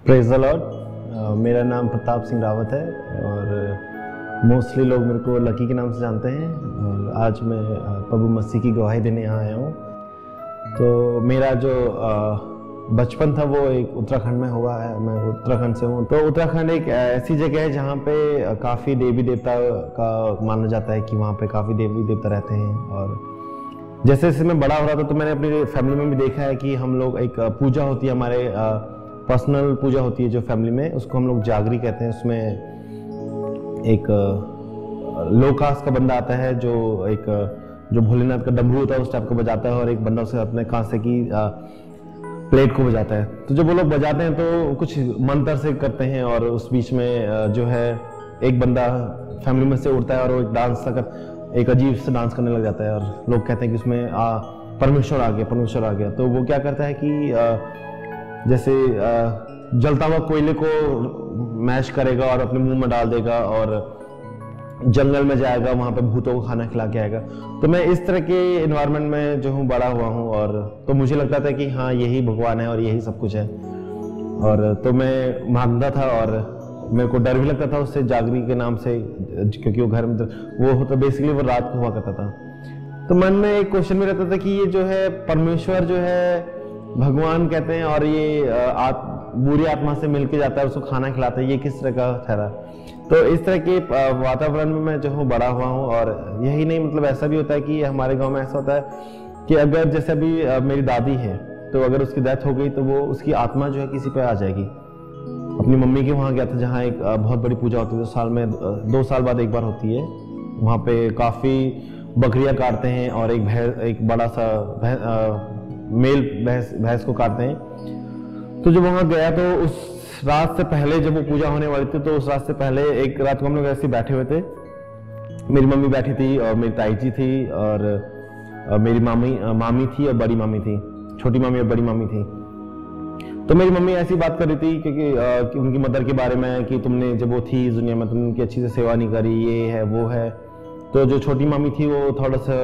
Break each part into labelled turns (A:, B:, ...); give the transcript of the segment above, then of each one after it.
A: Praise the Lord. मेरा नाम प्रताप सिंह रावत है और मोस्टली लोग मेरे को लकी के नाम से जानते हैं। और आज मैं प्रभु मसीह की गवाही देने यहाँ आया हूँ। तो मेरा जो बचपन था वो एक उत्तराखंड में हुआ है। मैं उत्तराखंड से हूँ। तो उत्तराखंड एक ऐसी जगह है जहाँ पे काफ़ी देवी देवता का माना जाता है कि वहाँ पे काफ़ी देवी देवता रहते हैं। और जैसे जैसे मैं बड़ा हो रहा था तो मैंने अपनी फैमिली में भी देखा है कि हम लोग एक पूजा होती है, हमारे पर्सनल पूजा होती है जो फैमिली में, उसको हम लोग जागरी कहते हैं। उसमें एक लो कास्ट का बंदा आता है जो भोलेनाथ का डमरू होता है उस टाइप को बजाता है, और एक बंदा उसे अपने कांसे की प्लेट को बजाता है। तो जब वो लोग बजाते हैं तो कुछ मंत्र से करते हैं, और उस बीच में जो है एक बंदा फैमिली में से उड़ता है और वो एक डांस एक अजीब से डांस करने लग जाता है, और लोग कहते हैं कि उसमें परमेश्वर आ गया। तो वो क्या करता है कि जैसे जलता हुआ कोयले को मैश करेगा और अपने मुंह में डाल देगा, और जंगल में जाएगा, वहां पे भूतों को खाना खिला के आएगा। तो मैं इस तरह के एनवायरनमेंट में जो हूँ बड़ा हुआ हूँ, और तो मुझे लगता था कि हाँ यही भगवान है और यही सब कुछ है। और तो मैं मानता था, और मेरे को डर भी लगता था उससे, जागरी के नाम से, क्योंकि वो घर में वो होता बेसिकली वो रात को हुआ करता था। तो मन में एक क्वेश्चन भी रहता था कि ये जो है परमेश्वर जो है भगवान कहते हैं, और ये बुरी आत्मा से मिलके जाता है, उसको खाना खिलाता है, ये किस तरह का ठहरा। तो इस तरह के वातावरण में मैं जो हूँ बड़ा हुआ हूँ। और यही नहीं, मतलब ऐसा भी होता है कि हमारे गांव में ऐसा होता है कि अगर जैसे अभी मेरी दादी है, तो अगर उसकी डेथ हो गई तो वो उसकी आत्मा जो है किसी पे आ जाएगी। अपनी मम्मी के वहाँ गया था जहाँ एक बहुत बड़ी पूजा होती है, साल में 2 साल बाद एक बार होती है। वहाँ पे काफ़ी बकरियाँ काटते हैं, और एक बड़ा सा मेल भैंस को काटते हैं। तो जब वहां गया तो उस रात से पहले, जब वो पूजा होने वाली थी, तो उस रात से पहले एक रात को हम लोग ऐसे बैठे हुए थे। मेरी मम्मी बैठी थी, और मेरी ताई जी थी, और मेरी मामी थी, और बड़ी मामी थी, छोटी मामी और बड़ी मामी थी। तो मेरी मम्मी ऐसी बात कर रही थी कि उनकी मदर के बारे में, कि तुमने जब वो थी इस दुनिया में तुमने उनकी अच्छी से सेवा नहीं करी, ये है वो है। तो जो छोटी मामी थी वो थोड़ा सा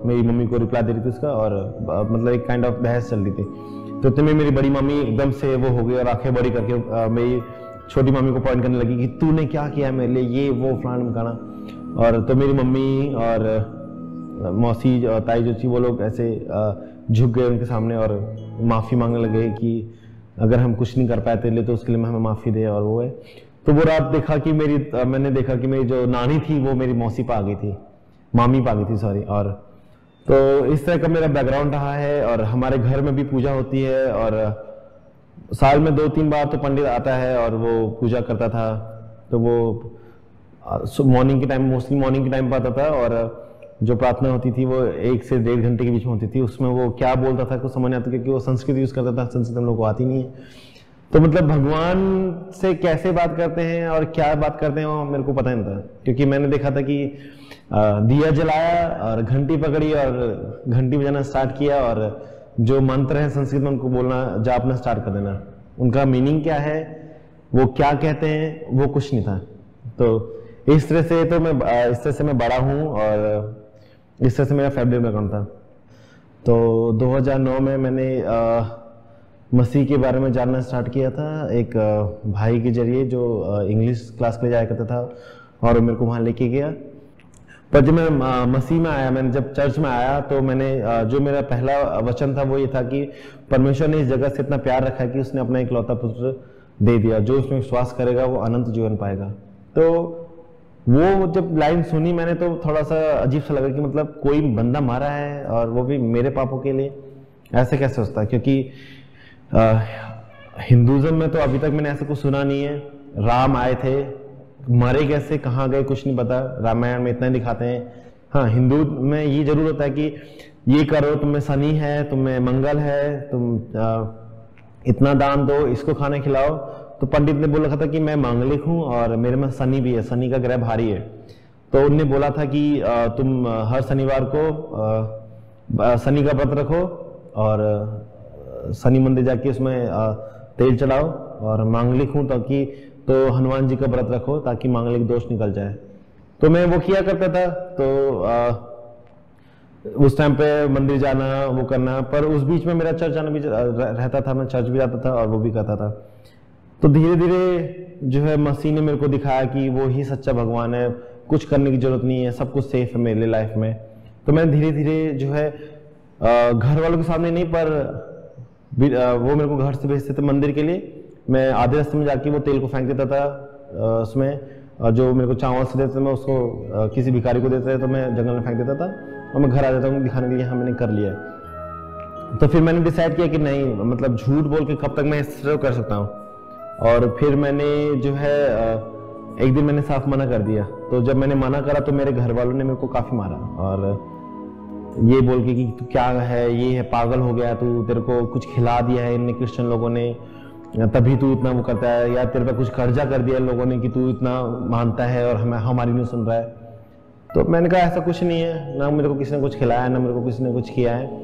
A: मेरी मम्मी को रिप्लाई दे रही थी उसका, और मतलब एक काइंड ऑफ बहस चल रही थी। तो इतने में मेरी बड़ी मामी एकदम से वो हो गई, और आंखें बड़ी करके मेरी छोटी मामी को पॉइंट करने लगी कि तूने क्या किया मेरे लिए, ये वो फलाना ढिमकाना। और तो मेरी मम्मी और मौसी ताई जो थी वो लोग ऐसे झुक गए उनके सामने, और माफ़ी मांगने लगे कि अगर हम कुछ नहीं कर पाए तेरे लिए तो उसके लिए हमें माफ़ी दे। और वो है, तो वो रात देखा कि मैंने देखा कि मेरी जो नानी थी वो मेरी मौसी पे आ गई थी, मामी पे आ गई थी, सॉरी। और तो इस तरह का मेरा बैकग्राउंड रहा है। और हमारे घर में भी पूजा होती है, और साल में 2-3 बार तो पंडित आता है और वो पूजा करता था। तो वो मॉर्निंग के टाइम, मोस्टली मॉर्निंग के टाइम पे आता था, और जो प्रार्थना होती थी वो 1 से 1.5 घंटे के बीच में होती थी। उसमें वो क्या बोलता था कुछ समझ नहीं आता, क्योंकि वो संस्कृत यूज करता था, संस्कृत हम लोग को आती नहीं है। तो मतलब भगवान से कैसे बात करते हैं और क्या बात करते हैं वो मेरे को पता नहीं था, क्योंकि मैंने देखा था कि दिया जलाया और घंटी पकड़ी और घंटी बजाना स्टार्ट किया, और जो मंत्र है संस्कृत में उनको बोलना जापना स्टार्ट कर देना। उनका मीनिंग क्या है, वो क्या कहते हैं, वो कुछ नहीं था। तो इस तरह से मैं बड़ा हूँ, और इस तरह से मेरा फेवरेट बैकग्राउंड था। तो 2009 में मैंने मसीह के बारे में जानना स्टार्ट किया था एक भाई के जरिए, जो इंग्लिश क्लास के लिए जाया करता था, और मेरे को वहाँ लेके गया। पर जब मैं मसीह में आया, मैंने जब चर्च में आया, तो मैंने जो मेरा पहला वचन था वो ये था कि परमेश्वर ने इस जगत से इतना प्यार रखा है कि उसने अपना इकलौता पुत्र दे दिया, जो उसमें विश्वास करेगा वो अनंत जीवन पाएगा। तो वो जब लाइन सुनी मैंने, तो थोड़ा सा अजीब सा लगा कि मतलब कोई बंदा मारा है, और वो भी मेरे पापों के लिए, ऐसे कैसे होता है। क्योंकि हिंदुज्म में तो अभी तक मैंने ऐसा कुछ सुना नहीं है। राम आए थे, मरे कैसे, कहाँ गए, कुछ नहीं पता। रामायण में इतना ही दिखाते हैं। हाँ, हिंदू में ये जरूर होता है कि ये करो, तुम्हें शनि है, तुम्हें मंगल है, तुम इतना दान दो, इसको खाना खिलाओ। तो पंडित ने बोल रखा था कि मैं मांगलिक हूँ और मेरे में शनि भी है, शनि का ग्रह भारी है। तो उनने बोला था कि तुम हर शनिवार को शनि का व्रत रखो और शनि मंदिर जाके उसमें तेल चढ़ाओ, और मांगलिक हूँ तो हनुमान जी का व्रत रखो ताकि मांगलिक दोष निकल जाए। तो मैं वो किया करता था। तो उस टाइम पे मंदिर जाना, वो करना, पर उस बीच में मेरा चर्च जाना भी रहता था। मैं चर्च भी जाता था और वो भी करता था। तो धीरे धीरे जो है मसीह ने मेरे को दिखाया कि वो ही सच्चा भगवान है, कुछ करने की जरूरत नहीं है, सब कुछ सेफ है मेरे लाइफ में। तो मैं धीरे धीरे जो है घर वालों के सामने नहीं, पर वो मेरे को घर से भेजते थे मंदिर के लिए। मैं आधे रास्ते में जाके वो तेल को फेंक देता था उसमें, जो मेरे को चावल से देते थे मैं उसको किसी भिखारी को देते थे, तो मैं जंगल में फेंक देता था और मैं घर आ जाता हूँ दिखाने के लिए हाँ मैंने कर लिया है। तो फिर मैंने डिसाइड किया कि नहीं, मतलब झूठ बोल के कब तक मैं इस तरह कर सकता हूँ। और फिर मैंने जो है एक दिन मैंने साफ मना कर दिया। तो जब मैंने मना करा तो मेरे घर वालों ने मेरे को काफी मारा और ये बोल के कि तू क्या है, ये है, पागल हो गया तू, तेरे को कुछ खिला दिया है इन क्रिश्चियन लोगों ने तभी तू इतना वो करता है, या तेरे पे कुछ कर्जा कर दिया लोगों ने कि तू इतना मानता है और हमारी नहीं सुन रहा है। तो मैंने कहा ऐसा कुछ नहीं है, ना मेरे को किसी ने कुछ खिलाया, ना मेरे को किसी ने कुछ किया है।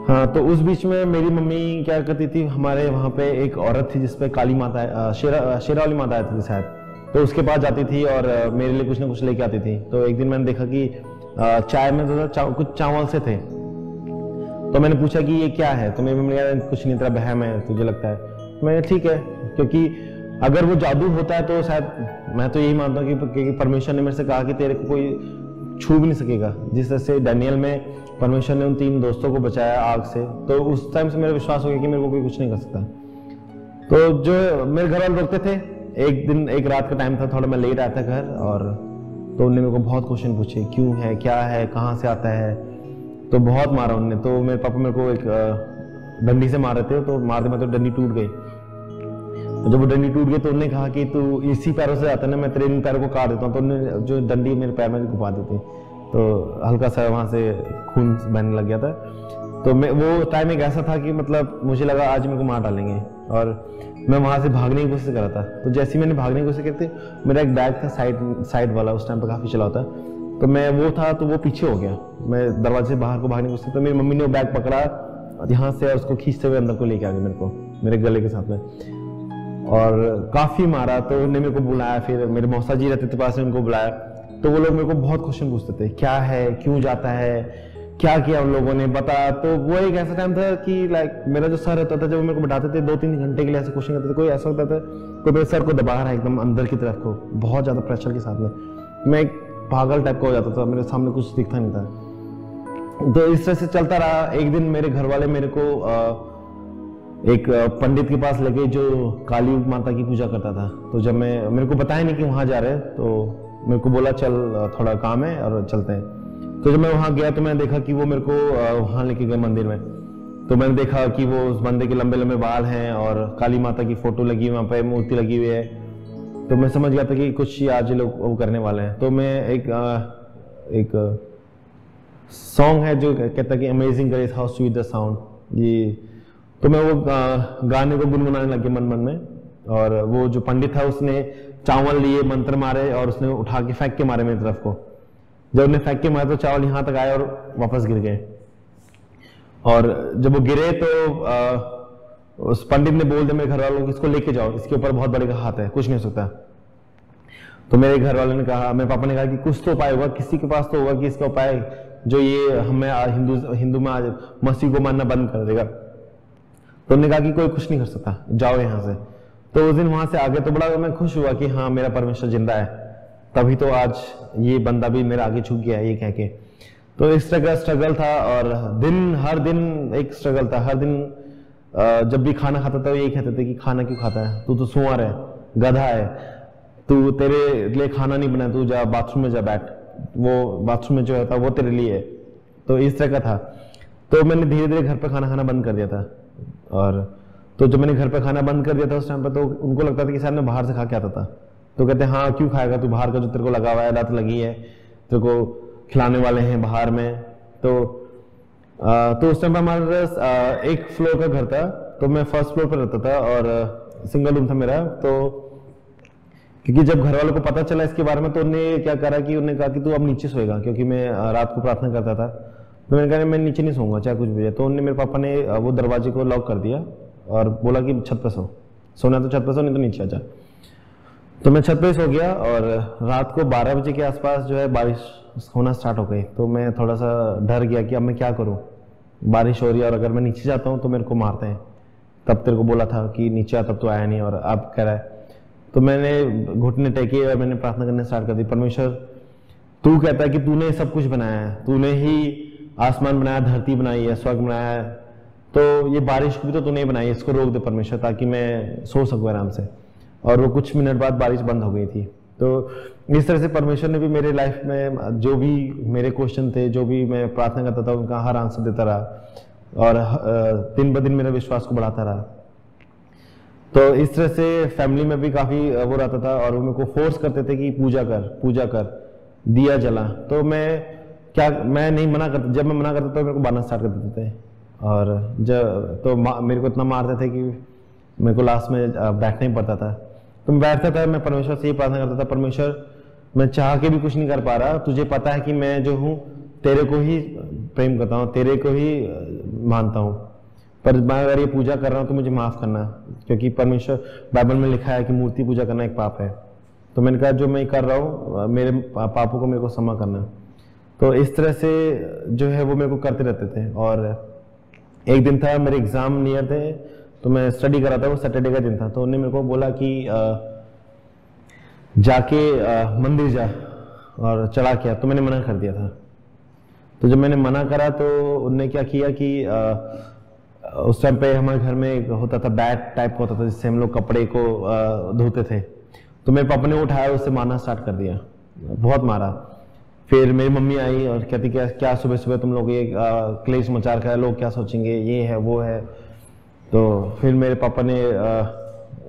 A: हाँ, तो उस बीच में मेरी मम्मी क्या करती थी, हमारे वहाँ पे एक औरत थी जिसपे काली माता, शेरा वाली माता आती थी शायद, तो उसके पास जाती थी और मेरे लिए कुछ ना कुछ लेके आती थी। तो एक दिन मैंने देखा कि चाय में तो कुछ चावल से थे। तो मैंने पूछा कि ये क्या है, तो मेरी मम्मी ने कुछ नहीं, तेरा बहम है, तुझे लगता है। मैं ठीक है, क्योंकि अगर वो जादू होता है तो शायद मैं तो यही मानता हूँ कि परमेश्वर ने मेरे से कहा कि तेरे को कोई छू भी नहीं सकेगा। जिस तरह से डैनियल में परमेश्वर ने उन 3 दोस्तों को बचाया आग से, तो उस टाइम से मेरा विश्वास हो गया कि मेरे को कोई कुछ नहीं कर सकता। तो जो मेरे घर वाले रोकते थे, एक रात का टाइम था, थोड़ा मैं लेट आया था घर, और तो उन्होंने मेरे को बहुत क्वेश्चन पूछे, क्यों है, क्या है, कहाँ से आता है। तो बहुत मारा उनने। तो मेरे पापा मेरे को एक डंडी से मार रहे थे, तो मारते मारते डंडी टूट गई। जब वो डंडी टूट गई तो उन्होंने कहा कि तू इसी पैरों से आता है ना, मैं तेरे इन पैरों को काट देता हूँ। तो उन्होंने जो डंडी मेरे पैर में घुमा दी थी, तो हल्का सा वहां से खून बहने लग गया था। तो मैं वो टाइम एक ऐसा था कि मतलब मुझे लगा आज मेरे को मार डालेंगे, और मैं वहां से भागने की कोशिश कर रहा था। तो जैसे ही मैंने भागने की कोशिश की थी, मेरा एक बैग था साइड वाला, उस टाइम पे काफी चला होता, तो मैं वो था, तो वो पीछे हो गया। मैं दरवाजे से बाहर को भागने की कोशिश, तो मेरी मम्मी ने वो बैग पकड़ा यहाँ से और उसको खींचते हुए अंदर को लेके आ गए मेरे को, मेरे गले के साथ में, और काफी मारा। तो उन्होंने मेरे को बुलाया, फिर मेरे मौसा जी रहते थे पास में, उनको बुलाया। तो वो लोग मेरे को बहुत क्वेश्चन पूछते थे, क्या है, क्यों जाता है, क्या किया उन लोगों ने, बता। तो वो एक ऐसा टाइम था कि लाइक मेरा जो सर होता था, जब वो मेरे को बताते थे 2-3 घंटे के लिए ऐसे क्वेश्चन करते थे, कोई ऐसा होता था कोई मेरे सर को दबा रहा है एकदम अंदर की तरफ को, बहुत ज्यादा प्रेशर के साथ में, मैं एक पागल टाइप का हो जाता था, मेरे सामने कुछ दिखता नहीं था। तो इस तरह से चलता रहा। एक दिन मेरे घर वाले मेरे को एक पंडित के पास लेके जो काली माता की पूजा करता था। तो जब मेरे को बताया नहीं कि वहां जा रहे हैं, तो मेरे को बोला चल थोड़ा काम है और चलते हैं। तो जब मैं वहां गया तो मैंने देखा कि वो मेरे को वहां लेके गए मंदिर में। तो मैंने देखा कि वो उस बंदे के लंबे लंबे बाल हैं और काली माता की फोटो लगी हुई, वहां पे मूर्ति लगी हुई है। तो मैं समझ गया था कि कुछ आज लोग वो करने वाले हैं। तो मैं एक सॉन्ग है जो कहता है कि amazing grace how sweet the sound, ये तो मैं वो गाने को गुनगुनाने लगे मन मन में। और वो जो पंडित था उसने चावल लिए, मंत्र मारे और उसने उठा के फेंक के मारे मेरी तरफ को। जब उन्हें फेंक के मारे तो चावल यहाँ तक आए और वापस गिर गए। और जब वो गिरे तो उस पंडित ने बोल दिया मेरे घर वालों को, इसको लेके जाओ, इसके ऊपर बहुत बड़े का हाथ है, कुछ नहीं हो सकता। तो मेरे घर वालों ने कहा, मेरे पापा ने कहा कि कुछ तो उपाय होगा, किसी के पास तो होगा कि इसका उपाय जो ये हमें हिंदू में आज मसीह को मानना बंद कर देगा। तो उन्होंने कहा कि कोई कुछ नहीं कर सकता, जाओ यहाँ से। तो उस दिन वहां से आगे तो बड़ा मैं खुश हुआ कि हाँ मेरा परमेश्वर जिंदा है, तभी तो आज ये बंदा भी मेरा आगे झुक गया ये कह के। तो इस तरह का स्ट्रगल था, और हर दिन एक स्ट्रगल था। हर दिन जब भी खाना खाता था यही कहते थे कि खाना क्यों खाता है, तू तो सुअर है, गधा है, तू तेरे लिए खाना नहीं बना, तू जा बाथरूम में जा बैठ, वो बाथरूम में जो होता वो तेरे लिए है। तो इस तरह का था। तो मैंने धीरे धीरे घर पर खाना खाना बंद कर दिया था। और तो जब मैंने घर पे खाना बंद कर दिया था उस टाइम पे, तो उनको लगता था कि शायद मैं बाहर से खा के आता था। तो कहते हैं हाँ क्यों खाएगा तू बाहर का, जो तेरे को लगा हुआ है, लत लगी है, तेरे को खिलाने वाले हैं बाहर में। तो उस टाइम पर हमारे पास एक फ्लोर का घर था, तो मैं फर्स्ट फ्लोर पर रहता था और सिंगल रूम था मेरा। तो क्योंकि जब घर वालों को पता चला इसके बारे में, तो उन्होंने क्या करा कि उन्होंने कहा कि तू अब नीचे सोएगा, क्योंकि मैं रात को प्रार्थना करता था। तो मैंने कहा मैं नीचे नहीं सोऊंगा चाहे कुछ भी है। तो उन्होंने, मेरे पापा ने वो दरवाजे को लॉक कर दिया और बोला कि छत पर सोना तो छत पर सो, नहीं तो नीचे आ जा। तो मैं छत पे सो गया और रात को 12 बजे के आसपास जो है बारिश होना स्टार्ट हो गई। तो मैं थोड़ा सा डर गया कि अब मैं क्या करूं, बारिश हो रही है और अगर मैं नीचे जाता हूं तो मेरे को मारते हैं। तब तेरे को बोला था कि नीचे आ, तब तो आया नहीं और अब कह रहा है। तो मैंने घुटने टेके और मैंने प्रार्थना करने स्टार्ट कर दी, परमेश्वर तू कहता है कि तूने सब कुछ बनाया है, तूने ही आसमान बनाया, धरती बनाई है, स्वर्ग बनाया है, तो ये बारिश भी तो तूने बनाई है, इसको रोक दे परमेश्वर ताकि मैं सो सकूं आराम से। और वो कुछ मिनट बाद बारिश बंद हो गई थी। तो इस तरह से परमेश्वर ने भी मेरे लाइफ में जो भी मेरे क्वेश्चन थे, जो भी मैं प्रार्थना करता था, उनका हर आंसर देता रहा और दिन ब दिन मेरा विश्वास को बढ़ाता रहा। तो इस तरह से फैमिली में भी काफी वो रहता था और वो मेरे को फोर्स करते थे कि पूजा कर, दिया जला। तो मैं नहीं मना करता, जब मैं मना करता तो मेरे को मारना स्टार्ट कर देते थे। और जब तो मेरे को इतना मारते थे कि मेरे को लास्ट में बैठना ही पड़ता था। तो मैं बैठता था, मैं परमेश्वर से ये प्रार्थना करता था, परमेश्वर मैं चाह के भी कुछ नहीं कर पा रहा, तुझे पता है कि मैं जो हूँ तेरे को ही प्रेम करता हूँ, तेरे को ही मानता हूँ, पर मैं अगर ये पूजा कर रहा हूँ तो मुझे माफ करना, क्योंकि परमेश्वर बाइबल में लिखा है कि मूर्ति पूजा करना एक पाप है। तो मैंने कहा जो मैं कर रहा हूँ मेरे पापों को मेरे को क्षमा करना। तो इस तरह से जो है वो मेरे को करते रहते थे। और एक दिन था, मेरे एग्जाम नियर थे, तो मैं स्टडी कर रहा था, वो सैटरडे का दिन था। तो उन्होंने मेरे को बोला कि जाके मंदिर जा और चढ़ा के आ। तो मैंने मना कर दिया था। तो जब मैंने मना करा तो उन्होंने क्या किया कि उस टाइम पे हमारे घर में एक होता था बैट टाइप का होता था, जिससे हम लोग कपड़े को धोते थे। तो मेरे पापा ने उठाया, उससे मारना स्टार्ट कर दिया, बहुत मारा। फिर मेरी मम्मी आई और कहती क्या सुबह सुबह तुम लोग ये क्लेश मचा रखा है, लोग क्या सोचेंगे, ये है वो है। तो फिर मेरे पापा ने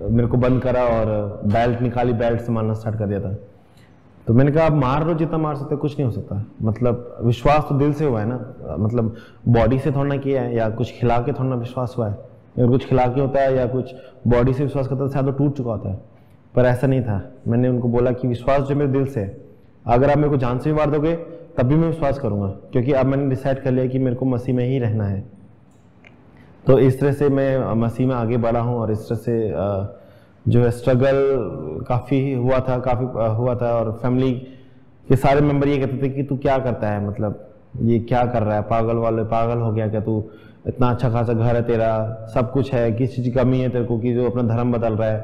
A: मेरे को बंद करा और बेल्ट निकाली, बेल्ट से मारना स्टार्ट कर दिया था। तो मैंने कहा आप मार लो जितना मार सकते, कुछ नहीं हो सकता। मतलब विश्वास तो दिल से हुआ है ना, मतलब बॉडी से थोड़ा ना किया है या कुछ खिला के थोड़ा ना विश्वास हुआ है। अगर कुछ खिला के होता है या कुछ बॉडी से विश्वास करता है शायद वो टूट चुका होता है, पर ऐसा नहीं था। मैंने उनको बोला कि विश्वास जो मेरे दिल से है, अगर आप मेरे को जान से भी मार दोगे तब भी मैं विश्वास करूंगा, क्योंकि अब मैंने डिसाइड कर लिया कि मेरे को मसीह में ही रहना है। तो इस तरह से मैं मसीह में आगे बढ़ा हूँ और इस तरह से जो है स्ट्रगल काफ़ी हुआ था और फैमिली के सारे मेंबर ये कहते थे कि तू क्या करता है, मतलब ये क्या कर रहा है, पागल हो गया क्या तू, इतना अच्छा खासा घर है तेरा, सब कुछ है, किस चीज़ की कमी है तेरे को कि जो अपना धर्म बदल रहा है।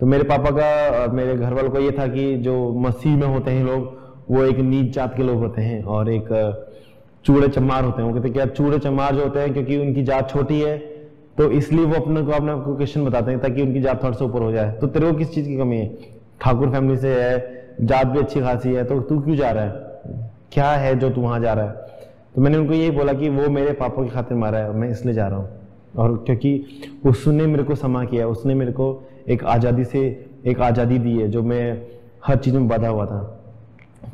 A: तो मेरे पापा का, मेरे घर वालों को ये था कि जो मसीह में होते हैं लोग, वो एक नीच जात के लोग होते हैं और एक चूड़े चमार होते हैं। वो कहते हैं कि चूड़े चमार जो होते हैं, क्योंकि उनकी जात छोटी है तो इसलिए वो अपने को क्वेश्चन बताते हैं ताकि उनकी जात थोड़ा सा ऊपर हो जाए। तो तेरे को किस चीज़ की कमी है, ठाकुर फैमिली से है, जात भी अच्छी खासी है, तो तू क्यों जा रहा है, क्या है जो तू वहाँ जा रहा है। तो मैंने उनको यही बोला कि वो मेरे पापा की खातिर मारा है, मैं इसलिए जा रहा हूँ। और क्योंकि उसने मेरे को क्षमा किया, उसने मेरे को एक आज़ादी दी है जो मैं हर चीज़ में बाधा हुआ था।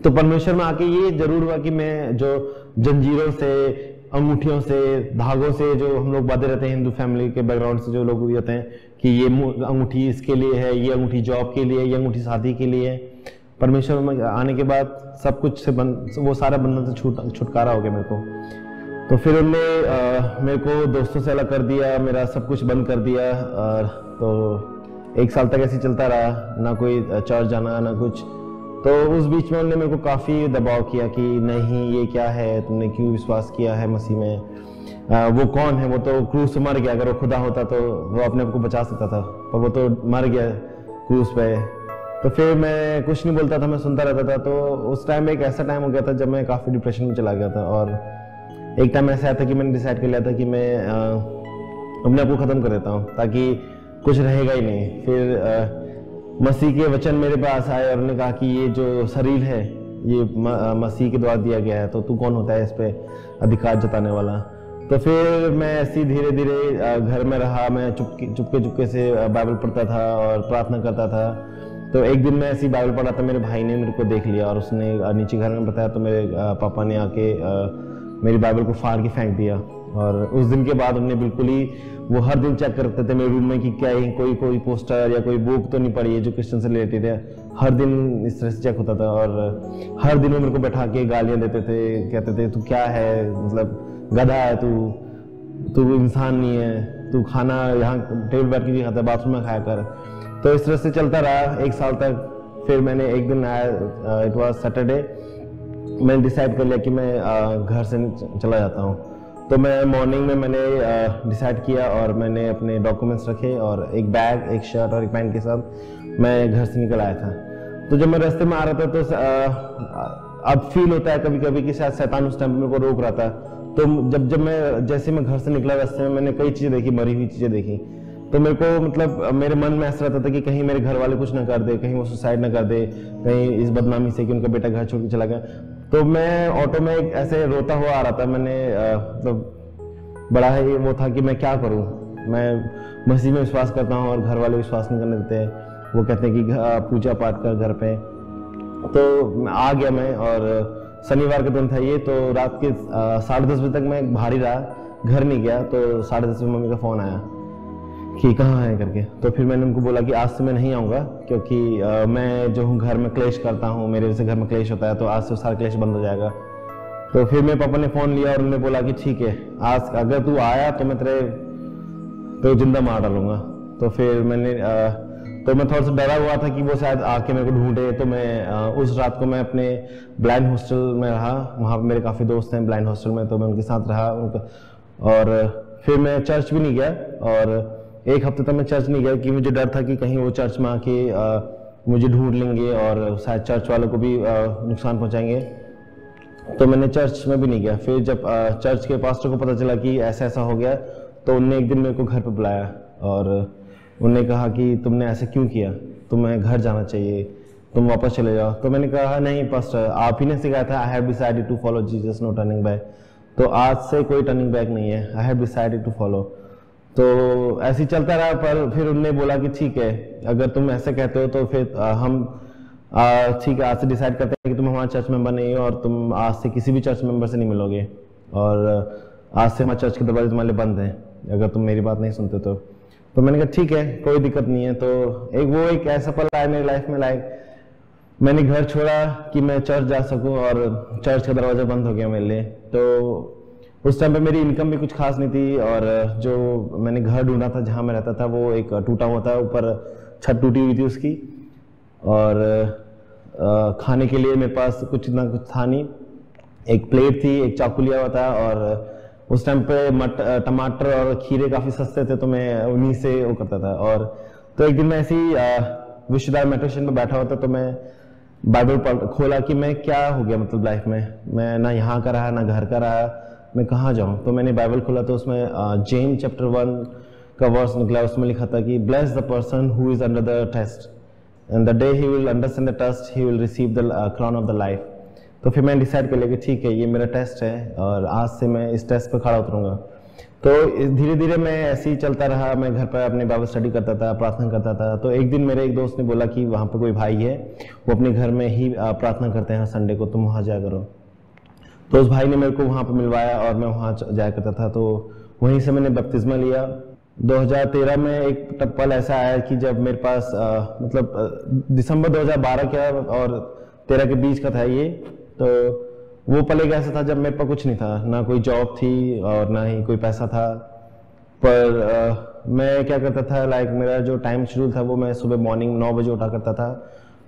A: तो परमेश्वर में आके ये जरूर हुआ कि मैं जो जंजीरों से, अंगूठियों से, धागों से जो हम लोग बांधे रहते हैं, हिंदू फैमिली के बैकग्राउंड से जो लोग भी होते हैं कि ये अंगूठी इसके लिए है, ये अंगूठी जॉब के लिए, ये अंगूठी शादी के लिए है, परमेश्वर में आने के बाद सब कुछ से वो सारा बंधन से छुटकारा हो गया मेरे को। तो फिर उनने मेरे को दोस्तों से अलग कर दिया, मेरा सब कुछ बंद कर दिया। और तो 1 साल तक ऐसे चलता रहा, ना कोई चर्च जाना ना कुछ। तो उस बीच में उन्होंने मेरे को काफ़ी दबाव किया कि नहीं ये क्या है, तुमने क्यों विश्वास किया है मसीह में, वो कौन है, वो तो क्रूस से मर गया, अगर वो खुदा होता तो वो अपने आप को बचा सकता था, पर वो तो मर गया क्रूस पे। तो फिर मैं कुछ नहीं बोलता था, मैं सुनता रहता था। तो उस टाइम एक ऐसा टाइम हो गया था जब मैं काफ़ी डिप्रेशन में चला गया था। और एक टाइम ऐसा आया था कि मैंने डिसाइड कर लिया था कि मैं अपने आप को ख़त्म कर देता हूँ ताकि कुछ रहेगा ही नहीं। फिर मसीह के वचन मेरे पास आए और उन्होंने कहा कि ये जो शरीर है ये मसीह के द्वारा दिया गया है, तो तू कौन होता है इस पे अधिकार जताने वाला। तो फिर मैं ऐसे धीरे धीरे घर में रहा, मैं चुपके से बाइबल पढ़ता था और प्रार्थना करता था। तो एक दिन मैं ऐसी बाइबल पढ़ा था, मेरे भाई ने मेरे को देख लिया और उसने नीचे घर में बताया, तो मेरे पापा ने आके मेरी बाइबल को फाड़ के फेंक दिया। और उस दिन के बाद उन्होंने बिल्कुल ही, वो हर दिन चेक करते थे मेरे रूम में कि क्या ही कोई पोस्टर या कोई बुक तो नहीं पड़ी है जो क्रिश्चियन से रिलेटेड है। हर दिन इस तरह से चेक होता था और हर दिन वो मेरे को बैठा के गालियाँ देते थे, कहते थे तू क्या है, मतलब गधा है तू इंसान नहीं है, तू खाना यहाँ टेबल बैठ के खाता, बाथरूम में खाया कर। तो इस तरह से चलता रहा 1 साल तक। फिर मैंने एक दिन आया, इट वाज सैटरडे, मैंने डिसाइड कर लिया कि मैं घर से चला जाता हूँ। तो मैं मॉर्निंग में मैंने डिसाइड किया और मैंने अपने डॉक्यूमेंट्स रखे और एक बैग, एक शर्ट और एक पैंट के साथ मैं घर से निकल आया था। तो जब मैं रास्ते में आ रहा था तो अब फील होता है कभी कभी कि शायद शैतान उस टाइम मेरे को रोक रहा था। तो जैसे मैं घर से निकला, रास्ते में मैंने कई चीज़ें देखी, मरी हुई चीज़ें देखी। तो मेरे को मतलब मेरे मन में ऐसा रहता था कि कहीं मेरे घर वाले कुछ ना कर दे, कहीं वो सुसाइड ना कर दे, कहीं इस बदनामी से कि उनका बेटा घर छोड़ के चला गया। तो मैं ऑटो में ऐसे रोता हुआ आ रहा था। मैंने मतलब बड़ा ही वो था कि मैं क्या करूं। मैं मसीह में विश्वास करता हूं और घर वाले विश्वास नहीं करने देते हैं, वो कहते हैं कि पूजा पाठ कर घर पे। तो आ गया मैं, और शनिवार का दिन था ये। तो रात के 10:30 बजे तक मैं बाहर ही रहा, घर नहीं गया। तो 10:30 बजे मम्मी का फ़ोन आया कि कहाँ है करके। तो फिर मैंने उनको बोला कि आज से मैं नहीं आऊँगा, क्योंकि मैं जो हूँ घर में क्लेश करता हूँ, मेरे वजह से घर में क्लेश होता है, तो आज से सारा क्लेश बंद हो जाएगा। तो फिर मेरे पापा ने फ़ोन लिया और उन्होंने बोला कि ठीक है, आज अगर तू आया तो मैं तो जिंदा मार डालूंगा। तो फिर मैं थोड़ा सा डरा हुआ था कि वो शायद आके मेरे को ढूंढे। तो मैं उस रात को मैं अपने ब्लाइंड हॉस्टल में रहा। वहाँ पर मेरे काफ़ी दोस्त हैं ब्लाइंड हॉस्टल में, तो मैं उनके साथ रहा और फिर मैं चर्च भी नहीं गया। और 1 हफ्ते तक मैं चर्च नहीं गया कि मुझे डर था कि कहीं वो चर्च में आके मुझे ढूंढ लेंगे और शायद चर्च वालों को भी नुकसान पहुंचाएंगे। तो मैंने चर्च में भी नहीं गया। फिर जब चर्च के पास्टर को पता चला कि ऐसा ऐसा हो गया, तो उनने एक दिन मेरे को घर पर बुलाया और उनने कहा कि तुमने ऐसा क्यों किया, तुम्हें घर जाना चाहिए, तुम वापस चले जाओ। तो मैंने कहा नहीं पास्टर, आप ही ने सिखाया था, I have decided to follow Jesus, no turning back. तो आज से कोई टर्निंग बैक नहीं है, I have decided to follow. तो ऐसे ही चलता रहा। पर फिर उन्होंने बोला कि ठीक है, अगर तुम ऐसे कहते हो तो फिर हम ठीक है, आज से डिसाइड करते हैं कि तुम हमारा चर्च मेंबर नहीं हो और तुम आज से किसी भी चर्च मेंबर से नहीं मिलोगे, और आज से हमारे चर्च के दरवाजे तुम्हारे बंद हैं अगर तुम मेरी बात नहीं सुनते तो मैंने कहा ठीक है, कोई दिक्कत नहीं है। तो एक ऐसा पल आया मेरी लाइफ में, मैंने घर छोड़ा कि मैं चर्च जा सकूं और चर्च का दरवाजा बंद हो गया मेरे लिए। तो उस टाइम पे मेरी इनकम भी कुछ खास नहीं थी और जो मैंने घर ढूंढा था जहाँ मैं रहता था वो एक टूटा हुआ था, ऊपर छत टूटी हुई थी उसकी, और खाने के लिए मेरे पास कुछ इतना कुछ था नहीं। एक प्लेट थी, एक चाकू लिया हुआ था, और उस टाइम पे टमाटर और खीरे काफ़ी सस्ते थे, तो मैं उन्हीं से वो करता था। और तो एक दिन मैं ऐसे ही विश्वविद्यालय मेट्रो स्टेशन पर बैठा हुआ था, तो मैं बाइबल खोला कि मैं क्या हो गया, मतलब लाइफ में मैं ना यहाँ का रहा ना घर का रहा, मैं कहाँ जाऊँ। तो मैंने बाइबल खोला तो उसमें जेम्स चैप्टर 1 का वर्स निकला। उसमें लिखा था कि bless the person who is under the test and the day he will understand the test he will receive the crown of the life. तो फिर मैंने डिसाइड कर लिया कि ठीक है, ये मेरा टेस्ट है और आज से मैं इस टेस्ट पर खड़ा उतरूंगा। तो धीरे धीरे मैं ऐसे ही चलता रहा। मैं घर पर अपनी बाइबल स्टडी करता था, प्रार्थना करता था। तो एक दिन मेरे एक दोस्त ने बोला कि वहाँ पर कोई भाई है, वो अपने घर में ही प्रार्थना करते हैं संडे को, तुम वहाँ जाया करो। तो उस भाई ने मेरे को वहाँ पर मिलवाया और मैं वहाँ जाया करता था। तो वहीं से मैंने बपतिस्मा लिया। 2013 में एक पल ऐसा आया कि जब मेरे पास मतलब दिसंबर 2012 का और 13 के बीच का था ये। तो वो पल एक ऐसा था जब मेरे पास कुछ नहीं था, ना कोई जॉब थी और ना ही कोई पैसा था। पर मैं क्या करता था, मेरा जो टाइम शेड्यूल था वो मैं सुबह मॉर्निंग 9 बजे उठा करता था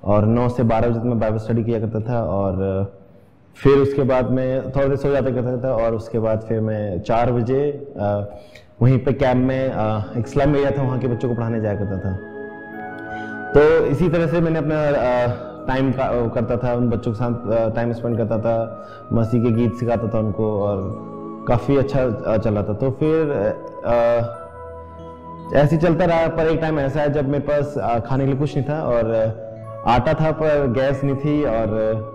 A: और 9 से 12 बजे तक मैं बाइबल स्टडी किया करता था। और फिर उसके बाद मैं थोड़ा देर सो जाता करता था और उसके बाद फिर मैं 4 बजे वहीं पे कैंप में एक स्लम एरिया था, वहाँ के बच्चों को पढ़ाने जाया करता था। तो इसी तरह से मैंने अपना टाइम करता था, उन बच्चों के साथ टाइम स्पेंड करता था, मसीह के गीत सिखाता था उनको और काफ़ी अच्छा चल रहा था। तो फिर ऐसे चलता रहा। पर एक टाइम ऐसा है जब मेरे पास खाने के लिए कुछ नहीं था और आटा था पर गैस नहीं थी। और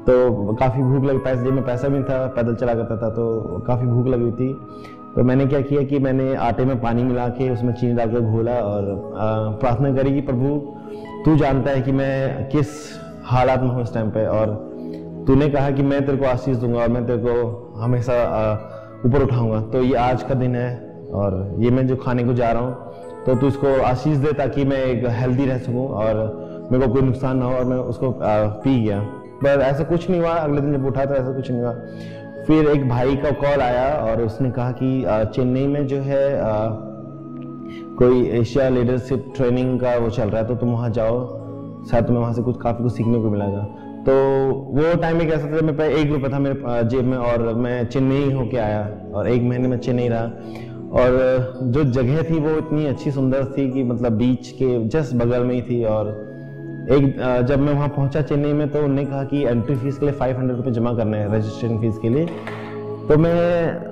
A: तो काफ़ी भूख लगी, पैसे में पैसा भी था, पैदल चला करता था, तो काफ़ी भूख लगी थी। तो मैंने क्या किया कि मैंने आटे में पानी मिला के उसमें चीनी डाल के घोला और प्रार्थना करी कि प्रभु तू जानता है कि मैं किस हालात में हूँ इस टाइम पे, और तूने कहा कि मैं तेरे को आशीष दूंगा और मैं तेरे को हमेशा ऊपर उठाऊंगा। तो ये आज का दिन है और ये मैं जो खाने को जा रहा हूँ, तो तू इसको आशीष दे ताकि मैं एक हेल्दी रह सकूँ और मेरे को कोई नुकसान ना हो। और मैं उसको पी गया, पर ऐसा कुछ नहीं हुआ। अगले दिन जब उठा तो ऐसा कुछ नहीं हुआ। फिर एक भाई का कॉल आया और उसने कहा कि चेन्नई में जो है कोई एशिया लीडरशिप ट्रेनिंग का वो चल रहा है, तो तुम वहाँ जाओ, शायद तुम्हें वहाँ से काफ़ी कुछ सीखने को मिलेगा। तो वो टाइम एक ऐसा था, मेरे पास 1 रुपया था मेरे जेब में और मैं चेन्नई होके आया और 1 महीने में चेन्नई रहा। और जो जगह थी वो इतनी अच्छी सुंदर थी कि मतलब बीच के जस्ट बगल में ही थी। और जब मैं वहाँ पहुँचा चेन्नई में, तो उन्होंने कहा कि एंट्री फीस के लिए 500 रुपये जमा करना है, रजिस्ट्रेशन फीस के लिए। तो मैं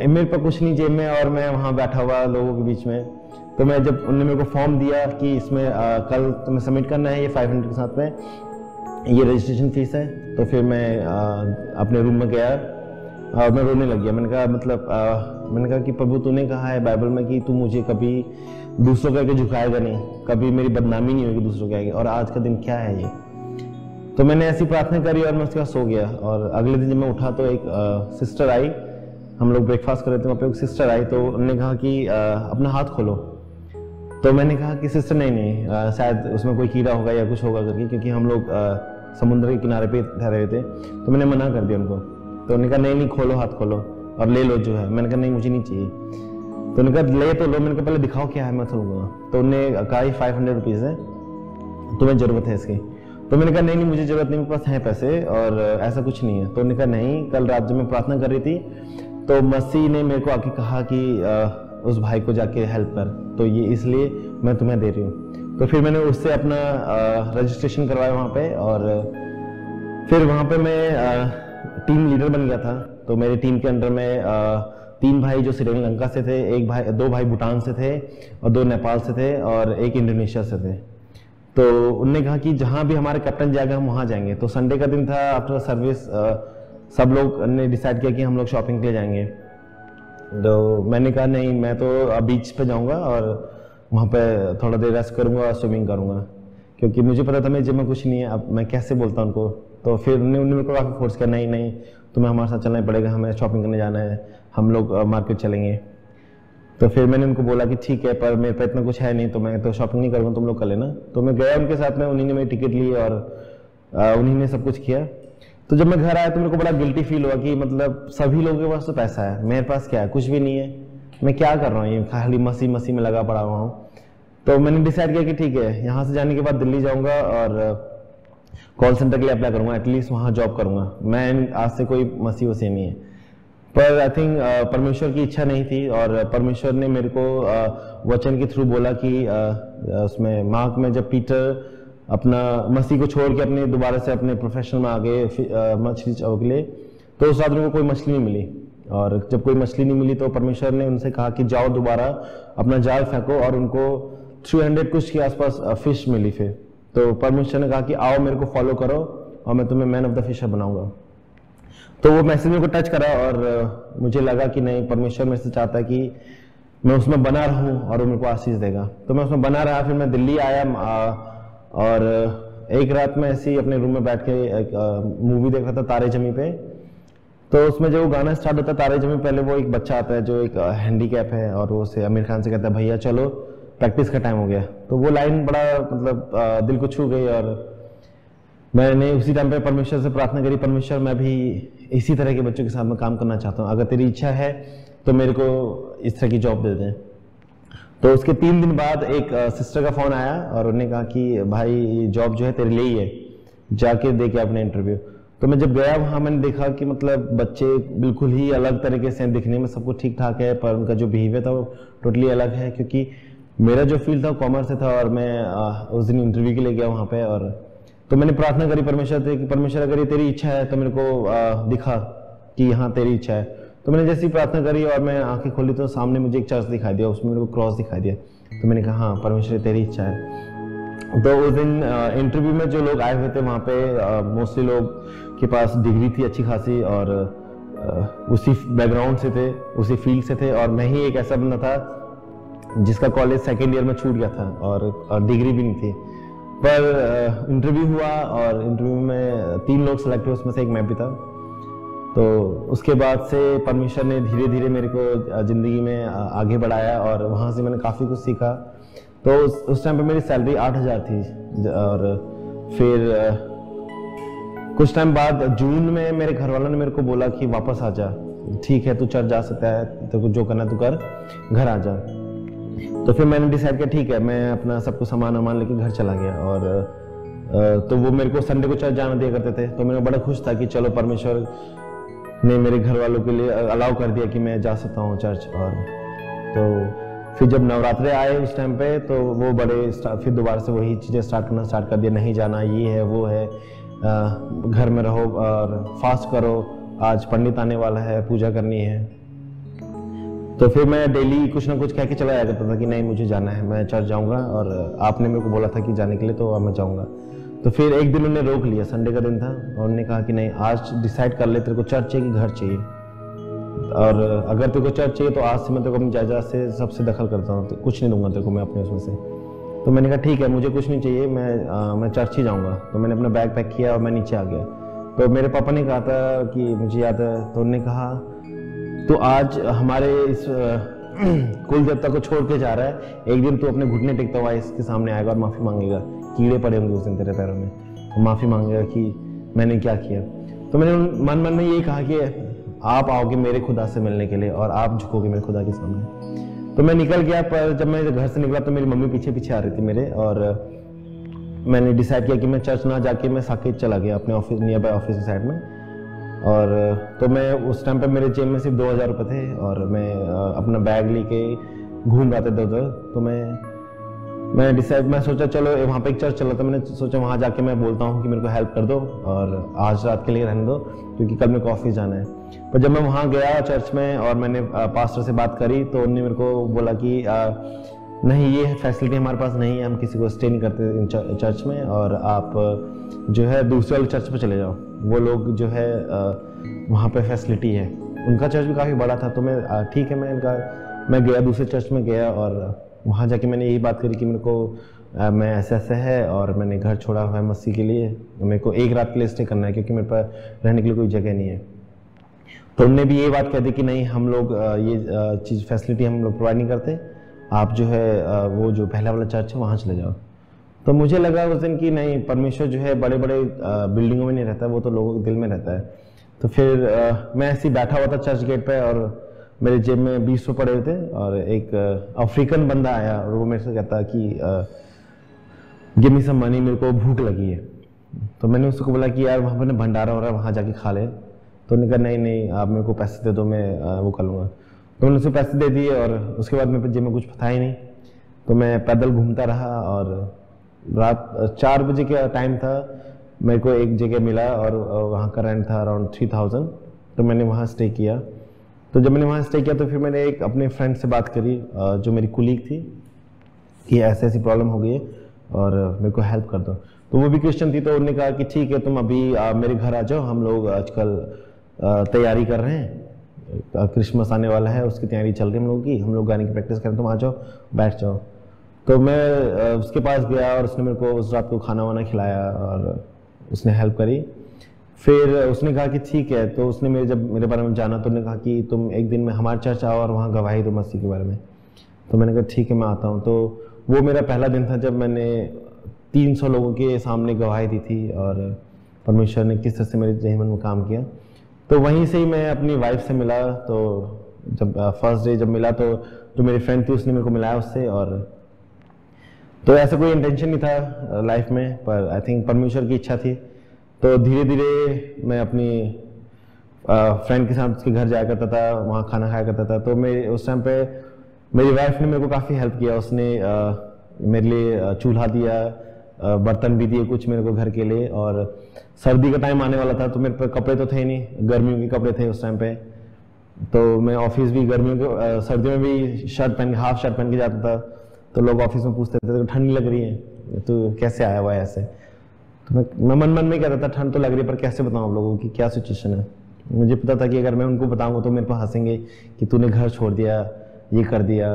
A: मेरे पर कुछ नहीं जेब में और मैं वहाँ बैठा हुआ लोगों के बीच में। तो मैं जब उन्होंने मेरे को फॉर्म दिया कि इसमें कल तुम्हें सबमिट करना है, ये 500 के साथ में ये रजिस्ट्रेशन फीस है, तो फिर मैं अपने रूम में गया और मैं रोने लग गया। मैंने कहा कि प्रभु तूने कहा है बाइबल में कि तू मुझे कभी दूसरों के आगे झुकाएगा नहीं, कभी मेरी बदनामी नहीं होगी दूसरों के आगे, और आज का दिन क्या है ये। तो मैंने ऐसी प्रार्थना करी और मैं उसके बाद सो गया। और अगले दिन जब मैं उठा तो एक सिस्टर आई, हम लोग ब्रेकफास्ट कर रहे थे, वहाँ पे एक सिस्टर आई। तो उन्होंने कहा कि अपना हाथ खोलो। तो मैंने कहा कि सिस्टर नहीं, शायद उसमें कोई कीड़ा होगा या कुछ होगा करके, क्योंकि हम लोग समुद्र के किनारे पे ठहरे हुए थे। तो मैंने मना कर दिया उनको। तो उन्होंने कहा नहीं खोलो, हाथ खोलो और ले लो जो है। मैंने कहा नहीं मुझे नहीं चाहिए। तो उन्होंने कहा ले तो लो। मैंने कहा पहले दिखाओ क्या है, मैं चलूँगा। तो उन्होंने कहा 500 रुपीज़ है, तुम्हें ज़रूरत है इसकी। तो मैंने कहा नहीं मुझे ज़रूरत नहीं, मेरे पास है पैसे और ऐसा कुछ नहीं है। तो उन्होंने कहा नहीं, कल रात जब मैं प्रार्थना कर रही थी तो मसीह ने मेरे को आके कहा कि उस भाई को जाके हेल्प कर, तो ये इसलिए मैं तुम्हें दे रही हूँ। तो फिर मैंने उससे अपना रजिस्ट्रेशन करवाया वहाँ पे, और फिर वहाँ पे मैं टीम लीडर बन गया था। तो मेरे टीम के अंडर में 3 भाई जो श्रीलंका से थे, 2 भाई भूटान से थे और 2 नेपाल से थे और 1 इंडोनेशिया से थे। तो उनने कहा कि जहाँ भी हमारे कैप्टन जाएगा हम वहाँ जाएंगे। तो संडे का दिन था, आफ्टर सर्विस सब लोग ने डिसाइड किया कि हम लोग शॉपिंग के लिए जाएंगे। तो मैंने कहा नहीं, मैं तो बीच पे जाऊंगा और वहाँ पे थोड़ा देर रेस्ट करूंगा और स्विमिंग करूंगा, क्योंकि मुझे पता था मेरे जेब में कुछ नहीं है। अब मैं कैसे बोलता उनको। तो फिर उन्होंने मेरे को काफ़ी फोर्स किया, नहीं तुम्हें हमारे साथ चलना ही पड़ेगा, हमें शॉपिंग करने जाना है, हम लोग मार्केट चलेंगे। तो फिर मैंने उनको बोला कि ठीक है, पर मेरे पे इतना कुछ है नहीं, तो मैं तो शॉपिंग नहीं करूँगा, तुम लोग कर लेना। तो मैं गया उनके साथ में, उन्हीं ने मेरी टिकट ली और उन्हीं ने सब कुछ किया। तो जब मैं घर आया तो मेरे को बड़ा गिल्टी फील हुआ कि मतलब सभी लोगों के पास तो पैसा है, मेरे पास क्या है, कुछ भी नहीं है, मैं क्या कर रहा हूँ, ये खाली मसी में लगा पड़ा हुआ हूँ। तो मैंने डिसाइड किया कि ठीक है, यहाँ से जाने के बाद दिल्ली जाऊँगा और कॉल सेंटर के लिए अप्लाई करूँगा, एटलीस्ट वहाँ जॉब करूँगा। मैं आज से कोई मसी वसी नहीं है। पर आई थिंक परमेश्वर की इच्छा नहीं थी, और परमेश्वर ने मेरे को वचन के थ्रू बोला कि उसमें मार्क में जब पीटर अपना मसीह को छोड़ के अपने दोबारा से अपने प्रोफेशन में आ गए मछली चाव के लिए, तो उस रात उनको कोई मछली नहीं मिली। और जब कोई मछली नहीं मिली तो परमेश्वर ने उनसे कहा कि जाओ दोबारा अपना जाल फेंको, और उनको 300 कुछ के आसपास फिश मिली। फिर तो परमेश्वर ने कहा कि आओ मेरे को फॉलो करो और मैं तुम्हें मैन ऑफ द फिशर बनाऊंगा। तो वो मैसेज मेरे को टच करा और मुझे लगा कि नहीं, परमेश्वर मेरे से चाहता है कि मैं उसमें बना रहूं और वो मेरे को आशीष देगा। तो मैं उसमें बना रहा। फिर मैं दिल्ली आया और एक रात में ऐसे ही अपने रूम में बैठ के एक मूवी देख रहा था, तारे जमी पे। तो उसमें जब वो गाना स्टार्ट होता है तारे जमी, पहले वो एक बच्चा आता है जो एक हैंडीकैप है और वो से आमिर खान से कहता है भैया चलो प्रैक्टिस का टाइम हो गया। तो वो लाइन बड़ा मतलब दिल को छू गई, और मैंने उसी टाइम पे परमेश्वर से प्रार्थना करी, परमेश्वर मैं भी इसी तरह के बच्चों के साथ में काम करना चाहता हूँ, अगर तेरी इच्छा है तो मेरे को इस तरह की जॉब दे दें। तो उसके 3 दिन बाद एक सिस्टर का फोन आया और उन्होंने कहा कि भाई जॉब जो है तेरे लिए ही है, जाके दे के अपने इंटरव्यू। तो मैं जब गया वहाँ मैंने देखा कि मतलब बच्चे बिल्कुल ही अलग तरीके से, दिखने में सब कुछ ठीक ठाक है पर उनका जो बिहेवियर था वो टोटली अलग है, क्योंकि मेरा जो फील्ड था कॉमर्स से था और मैं उस दिन इंटरव्यू के लिए गया वहाँ पे। और तो मैंने प्रार्थना करी परमेश्वर से कि परमेश्वर अगर ये तेरी इच्छा है तो मेरे को दिखा कि हाँ तेरी इच्छा है। तो मैंने जैसी प्रार्थना करी और मैं आंखें खोली तो सामने मुझे एक चर्च दिखाई दिया, उसमें मेरे को क्रॉस दिखाई दिया। तो मैंने कहा हाँ परमेश्वर तेरी इच्छा है। तो उस दिन इंटरव्यू में जो लोग आए हुए थे वहाँ पे मोस्टली लोग के पास डिग्री थी अच्छी खासी और उसी बैकग्राउंड से थे, उसी फील्ड से थे, और मैं ही एक ऐसा बंदा था जिसका कॉलेज सेकेंड ईयर में छूट गया था और डिग्री भी नहीं थी। पर इंटरव्यू हुआ और इंटरव्यू में 3 लोग सेलेक्ट हुए, उसमें से एक मैं भी था। तो उसके बाद से परमेश्वर ने धीरे धीरे मेरे को ज़िंदगी में आगे बढ़ाया और वहाँ से मैंने काफ़ी कुछ सीखा। तो उस टाइम पे मेरी सैलरी 8,000 थी और फिर कुछ टाइम बाद जून में मेरे घर वालों ने मेरे को बोला कि वापस आ जा, ठीक है तू चर्च जा सकता है, तेरे जो करना तू कर, घर आ जा। तो फिर मैंने डिसाइड किया ठीक है, मैं अपना सब कुछ सामान वामान लेके घर चला गया। और तो वो मेरे को संडे को चर्च जाना दिया करते थे, तो मैं बड़ा खुश था कि चलो परमेश्वर ने मेरे घर वालों के लिए अलाउ कर दिया कि मैं जा सकता हूँ चर्च। और तो फिर जब नवरात्रे आए उस टाइम पे, तो वो बड़े फिर दोबारा से वही चीज़ें स्टार्ट कर दिया, नहीं जाना, ये है वो है, घर में रहो और फास्ट करो, आज पंडित आने वाला है, पूजा करनी है। तो फिर मैं डेली कुछ ना कुछ कह के चला जाया करता था कि नहीं मुझे जाना है, मैं चर्च जाऊंगा, और आपने मेरे को बोला था कि जाने के लिए, तो मैं जाऊंगा। तो फिर एक दिन उन्होंने रोक लिया, संडे का दिन था, और उन्होंने कहा कि नहीं आज डिसाइड कर ले, तेरे को चर्च चाहिए कि घर चाहिए, और अगर तेरे को चर्च चाहिए तो आज से मैं तेरे को अपनी जायदाद से सबसे दखल करता हूँ, तो कुछ नहीं दूंगा तेरे को मैं अपने उसमें से। तो मैंने कहा ठीक है मुझे कुछ नहीं चाहिए, मैं चर्च ही जाऊँगा। तो मैंने अपना बैग पैक किया और मैं नीचे आ गया। तो मेरे पापा ने कहा था कि मुझे याद है, तो उन्होंने कहा तो आज हमारे इस कुल देवता को छोड़ के जा रहा है, एक दिन तू अपने घुटने टेकता हुआ इसके सामने आएगा और माफ़ी मांगेगा, कीड़े पड़े होंगे उस दिन तेरे पैरों में, तो माफ़ी मांगेगा कि मैंने क्या किया। तो मैंने मन मन में यही कहा कि आप आओगे मेरे खुदा से मिलने के लिए और आप झुकोगे मेरे खुदा के सामने। तो मैं निकल गया, पर जब मैं घर से निकला तो मेरी मम्मी पीछे पीछे आ रही थी मेरे, और मैंने डिसाइड किया कि मैं चर्च ना जाके मैं साकेत चला गया अपने ऑफिस, नियर बाय ऑफिस की साइड में। और तो मैं उस टाइम पे मेरे जेब में सिर्फ 2,000 रुपये थे और मैं अपना बैग लेके घूम रहा था इधर उधर। तो मैं सोचा चलो वहाँ पे एक चर्च चला था, मैंने सोचा वहाँ जाके मैं बोलता हूँ कि मेरे को हेल्प कर दो और आज रात के लिए रहने दो, क्योंकि कल मेरे को ऑफिस जाना है। पर जब मैं वहाँ गया चर्च में और मैंने पास्टर से बात करी, तो उन्होंने मेरे को बोला कि नहीं ये फैसिलिटी हमारे पास नहीं है, हम किसी को स्टे नहीं करते चर्च में, और आप जो है दूसरे वाले चर्च पे चले जाओ, वो लोग जो है वहाँ पे फैसिलिटी है। उनका चर्च भी काफ़ी बड़ा था। तो मैं ठीक है मैं गया, दूसरे चर्च में गया और वहाँ जाके मैंने यही बात करी कि मेरे को मैं ऐसे ऐसे है और मैंने घर छोड़ा हुआ है मसीह के लिए, मेरे को एक रात के लिए स्टे करना है क्योंकि मेरे पास रहने के लिए कोई जगह नहीं है। तो उनने भी ये बात कह दी कि नहीं हम लोग ये चीज़ फैसिलिटी हम लोग प्रोवाइड नहीं करते, आप जो है वो जो पहला वाला चर्च है वहाँ चले जाओ। तो मुझे लगा उस दिन कि नहीं, परमेश्वर जो है बड़े बड़े बिल्डिंगों में नहीं रहता, वो तो लोगों के दिल में रहता है। तो फिर मैं ऐसे ही बैठा हुआ था चर्च गेट पे और मेरे जेब में 20 रुपये पड़े हुए थे, और एक अफ्रीकन बंदा आया और वो मेरे से कहता कि गिव मी सम मनी, मेरे को भूख लगी है। तो मैंने उसको बोला कि यार वहाँ पर भंडारा हो रहा है, वहाँ जाके खा ले। तो उन्होंने कहा नहीं आप मेरे को पैसे दे दो, मैं वो कर लूँगा। तो मैंने उसे पैसे दे दिए और उसके बाद मेरे जेब में कुछ था ही नहीं। तो मैं पैदल घूमता रहा और रात 4 बजे का टाइम था, मेरे को एक जगह मिला और वहाँ का रेंट था अराउंड 3000। तो मैंने वहाँ स्टे किया। तो जब मैंने वहाँ स्टे किया तो फिर मैंने एक अपने फ्रेंड से बात करी जो मेरी कुलीग थी कि ऐसी ऐसी प्रॉब्लम हो गई है और मेरे को हेल्प कर दो। तो वो भी क्रिश्चियन थी, तो उन्होंने कहा कि ठीक है तुम अभी मेरे घर आ जाओ, हम लोग आजकल तैयारी कर रहे हैं, क्रिसमस आने वाला है उसकी तैयारी चल रही है हम लोगों की, हम लोग गाने की प्रैक्टिस करें, तुम आ जाओ बैठ जाओ। तो मैं उसके पास गया और उसने मेरे को उस रात को खाना वाना खिलाया और उसने हेल्प करी। फिर उसने कहा कि ठीक है, तो उसने जब मेरे बारे में जाना तो उन्होंने कहा कि तुम एक दिन में हमारे चर्च आओ और वहाँ गवाही दो मसीह के बारे में। तो मैंने कहा ठीक है मैं आता हूँ। तो वो मेरा पहला दिन था जब मैंने 300 लोगों के सामने गवाही दी थी और परमेश्वर ने किस तरह से मेरे जीवन में काम किया। तो वहीं से ही मैं अपनी वाइफ से मिला। तो जब फर्स्ट डे जब मिला तो जो मेरी फ्रेंड थी उसने मेरे को मिलाया उससे, और तो ऐसा कोई इंटेंशन नहीं था लाइफ में, पर आई थिंक परमेश्वर की इच्छा थी। तो धीरे धीरे मैं अपनी फ्रेंड के साथ उसके घर जाया करता था, वहाँ खाना खाया करता था। तो मैं उस टाइम पे मेरी वाइफ ने मेरे को काफ़ी हेल्प किया, उसने मेरे लिए चूल्हा दिया, बर्तन भी दिए कुछ मेरे को घर के लिए। और सर्दी का टाइम आने वाला था तो मेरे पे कपड़े तो थे नहीं, गर्मियों के कपड़े थे उस टाइम पे। तो मैं ऑफिस भी गर्मियों के सर्दियों में भी शर्ट पहन के हाफ शर्ट पहन के जाता था। तो लोग ऑफिस में पूछते थे ठंड नहीं लग रही है, तू कैसे आया हुआ है ऐसे। तो मैं मन मन में कहता था ठंड तो लग रही है पर कैसे बताऊँ आप लोगों की क्या सिचुएशन है। मुझे पता था कि अगर मैं उनको बताऊँगा तो मेरे को हंसेंगे कि तूने घर छोड़ दिया, ये कर दिया।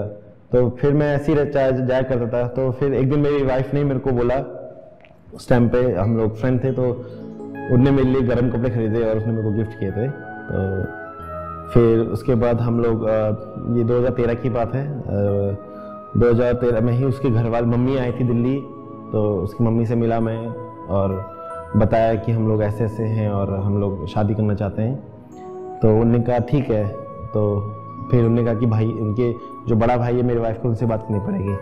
A: तो फिर मैं ऐसे ही जाया करता था। तो फिर एक दिन मेरी वाइफ ने मेरे को बोला, उस टाइम पे हम लोग फ्रेंड थे, तो उनने मेरे लिए गर्म कपड़े खरीदे और उसने मेरे को गिफ्ट किए थे। तो फिर उसके बाद हम लोग ये 2013 की बात है, 2013 में ही उसके घर वाले, मम्मी आई थी दिल्ली, तो उसकी मम्मी से मिला मैं और बताया कि हम लोग ऐसे ऐसे हैं और हम लोग शादी करना चाहते हैं। तो उन्होंने कहा ठीक है। तो फिर उन्होंने कहा कि भाई उनके जो बड़ा भाई है मेरी वाइफ को, उनसे बात करनी पड़ेगी।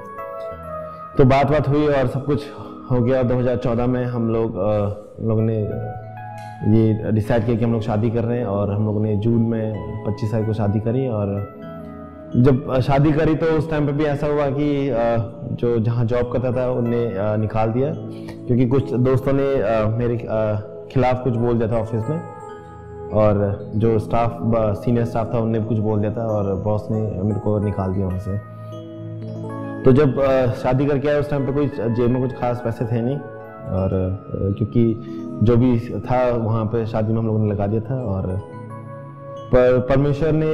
A: तो बात हुई और सब कुछ हो गया। 2014 में हम लोगों ने ये डिसाइड किया कि हम लोग शादी कर रहे हैं और हम लोगों ने जून में 25 तारीख को शादी करी। और जब शादी करी तो उस टाइम पे भी ऐसा हुआ कि जो जहाँ जॉब करता था उनने निकाल दिया, क्योंकि कुछ दोस्तों ने मेरे खिलाफ कुछ बोल दिया था ऑफिस में, और जो स्टाफ सीनियर स्टाफ था उनने भी कुछ बोल दिया था और बॉस ने मेरे को निकाल दिया वहाँ से। तो जब शादी करके आया उस टाइम पे कोई जेब में कुछ खास पैसे थे नहीं, और क्योंकि जो भी था वहाँ पे शादी में हम लोगों ने लगा दिया था। और पर परमेश्वर ने,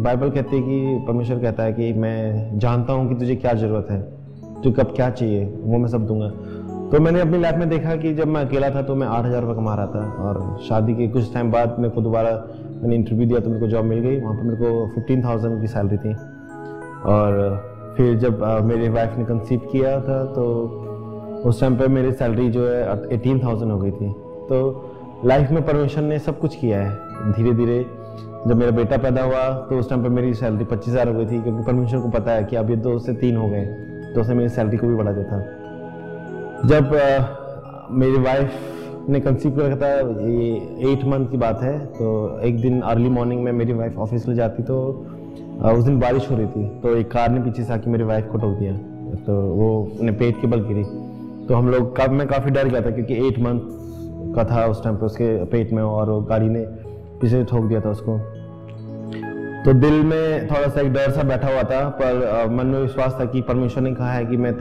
A: बाइबल कहती है कि परमेश्वर कहता है कि मैं जानता हूँ कि तुझे क्या ज़रूरत है, तुझे कब क्या चाहिए वो मैं सब दूंगा। तो मैंने अपनी लाइफ में देखा कि जब मैं अकेला था तो मैं 8,000 रुपये कमा रहा था, और शादी के कुछ टाइम बाद मेरे को दोबारा मैंने इंटरव्यू दिया तो मेरे को जॉब मिल गई। वहाँ पर मेरे को 15,000 की सैलरी थी। और फिर जब मेरी वाइफ ने कंसीव किया था तो उस टाइम पे मेरी सैलरी जो है 18,000 हो गई थी। तो लाइफ में परमेश्वर ने सब कुछ किया है धीरे धीरे। जब मेरा बेटा पैदा हुआ तो उस टाइम पे मेरी सैलरी 25,000 हो गई थी, क्योंकि परमेश्वर को पता है कि अब ये 2 से 3 हो गए तो उसने मेरी सैलरी को भी बढ़ा दिया था। जब मेरी वाइफ ने कंसीव किया था, ये 8 मंथ की बात है, तो एक दिन अर्ली मॉर्निंग में मेरी वाइफ ऑफिस ले जाती तो उस दिन बारिश हो रही थी, तो एक कार ने पीछे से आके मेरी वाइफ को ठोक दिया, तो वो उन्हें पेट के बल गिरी। तो हम लोग मैं काफ़ी डर गया था, क्योंकि 8 मंथ का था उस टाइम पे उसके पेट में, और वो गाड़ी ने पीछे ठोक दिया था उसको। तो दिल में थोड़ा सा एक डर सा बैठा हुआ था, पर मन में विश्वास था कि परमेश्वर ने कहा है कि मैं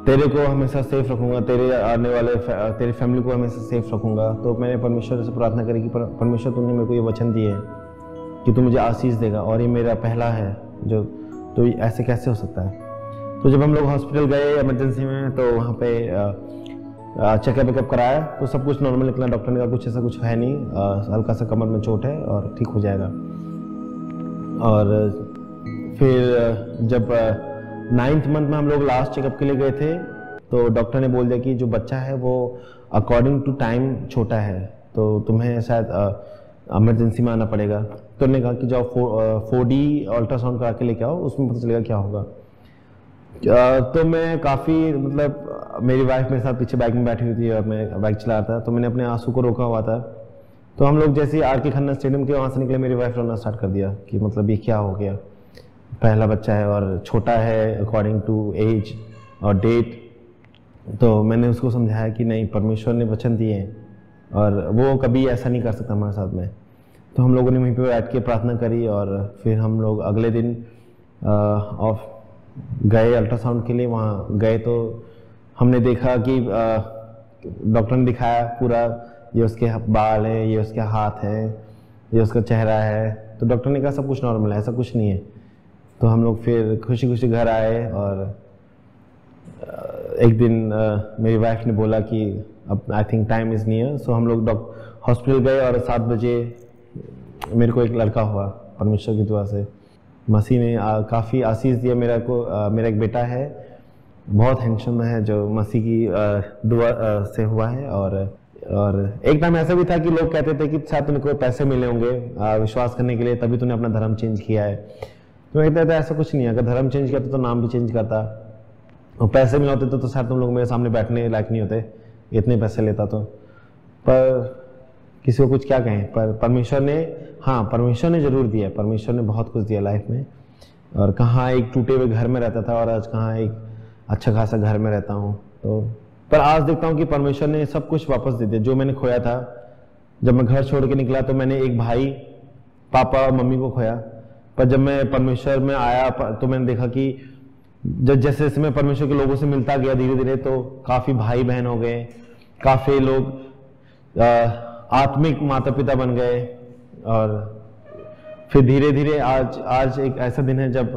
A: तेरे को हमेशा सेफ रखूंगा, तेरे आने वाले तेरी फैमिली को हमेशा सेफ रखूंगा। तो मैंने परमेश्वर से प्रार्थना करी कि परमेश्वर तुमने मेरे को ये वचन दिए है कि तू मुझे आशीष देगा, और ये मेरा पहला है जो, तो ऐसे कैसे हो सकता है। तो जब हम लोग हॉस्पिटल गए इमरजेंसी में, तो वहाँ पे चेकअप कराया तो सब कुछ नॉर्मल निकला। डॉक्टर ने कहा कुछ ऐसा कुछ है नहीं, हल्का सा कमर में चोट है और ठीक हो जाएगा। और फिर जब 9th मंथ में हम लोग लास्ट चेकअप के लिए गए थे, तो डॉक्टर ने बोल दिया कि जो बच्चा है वो अकॉर्डिंग टू टाइम छोटा है, तो तुम्हें शायद इमरजेंसी में आना पड़ेगा। तो उन्होंने कहा कि जाओ 4D अल्ट्रासाउंड करा के लेके आओ, उसमें पता चलेगा क्या होगा। तो मैं काफ़ी, मतलब मेरी वाइफ मेरे साथ पीछे बाइक में बैठी हुई थी और मैं बाइक चला रहा था, तो मैंने अपने आंसू को रोका हुआ था। तो हम लोग जैसे आर के खन्ना स्टेडियम के वहाँ से निकले, मेरी वाइफ रोना स्टार्ट कर दिया कि मतलब ये क्या हो गया, पहला बच्चा है और छोटा है अकॉर्डिंग टू एज और डेट। तो मैंने उसको समझाया कि नहीं, परमेश्वर ने वचन दिए हैं और वो कभी ऐसा नहीं कर सकता हमारे साथ में। तो हम लोगों ने वहीं पे बैठ के प्रार्थना करी, और फिर हम लोग अगले दिन ऑफ गए अल्ट्रासाउंड के लिए। वहाँ गए तो हमने देखा कि डॉक्टर ने दिखाया पूरा, ये उसके बाल है, ये उसके हाथ है, ये उसका चेहरा है। तो डॉक्टर ने कहा सब कुछ नॉर्मल है, ऐसा कुछ नहीं है। तो हम लोग फिर खुशी खुशी घर आए, और एक दिन मेरी वाइफ ने बोला कि अब I think time is near. So हम लोग हॉस्पिटल गए, और 7 बजे मेरे को एक लड़का हुआ परमेश्वर की दुआ से। मसीह ने काफ़ी आशीष दिया मेरा को। मेरा एक बेटा है, बहुत हैंडसम है, जो मसीह की दुआ से हुआ है। और एक टाइम ऐसा भी था कि लोग कहते थे कि शायद तुम्हें कोई पैसे मिले होंगे विश्वास करने के लिए, तभी तूने अपना धर्म चेंज किया है। तो मैं कहता था ऐसा कुछ नहीं है, अगर धर्म चेंज करता तो नाम भी चेंज करता, और पैसे मिले होते तो शायद तुम लोग मेरे सामने बैठने लायक नहीं होते, इतने पैसे लेता तो। पर किसी को कुछ क्या कहें, पर परमेश्वर ने, हाँ परमेश्वर ने ज़रूर दिया, परमेश्वर ने बहुत कुछ दिया लाइफ में। और कहाँ एक टूटे हुए घर में रहता था और आज कहाँ एक अच्छा खासा घर में रहता हूँ। तो पर आज देखता हूँ कि परमेश्वर ने सब कुछ वापस दे दिया जो मैंने खोया था। जब मैं घर छोड़ के निकला तो मैंने एक भाई, पापा और मम्मी को खोया, पर जब मैं परमेश्वर में आया तो मैंने देखा कि जैसे जैसे मैं परमेश्वर के लोगों से मिलता गया धीरे धीरे, तो काफ़ी भाई बहन हो गए, काफ़ी लोग आत्मिक माता पिता बन गए। और फिर धीरे धीरे आज एक ऐसा दिन है जब